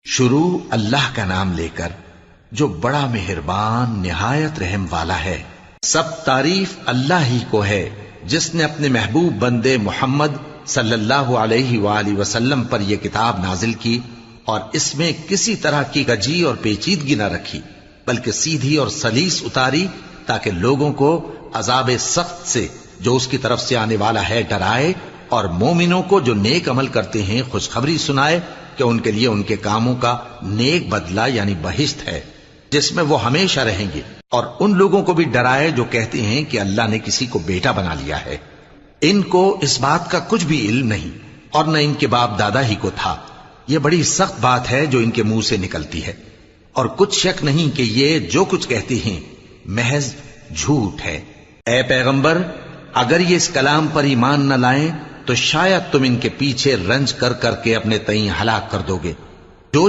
شروع اللہ کا نام لے کر جو بڑا مہربان نہایت رحم والا ہے۔ سب تعریف اللہ ہی کو ہے جس نے اپنے محبوب بندے محمد صلی اللہ علیہ وآلہ وسلم پر یہ کتاب نازل کی اور اس میں کسی طرح کی کجی اور پیچیدگی نہ رکھی، بلکہ سیدھی اور سلیس اتاری تاکہ لوگوں کو عذاب سخت سے جو اس کی طرف سے آنے والا ہے ڈرائے، اور مومنوں کو جو نیک عمل کرتے ہیں خوشخبری سنائے کہ ان کے لیے ان کے کاموں کا نیک بدلہ یعنی بہشت ہے جس میں وہ ہمیشہ رہیں گے، اور ان لوگوں کو بھی ڈرائے جو کہتے ہیں کہ اللہ نے کسی کو بیٹا بنا لیا ہے۔ ان کو اس بات کا کچھ بھی علم نہیں اور نہ ان کے باپ دادا ہی کو تھا۔ یہ بڑی سخت بات ہے جو ان کے منہ سے نکلتی ہے، اور کچھ شک نہیں کہ یہ جو کچھ کہتے ہیں محض جھوٹ ہے۔ اے پیغمبر، اگر یہ اس کلام پر ایمان نہ لائیں تو شاید تم ان کے پیچھے رنج کر کر کے اپنے تئیں ہلاک کر دو گے۔ جو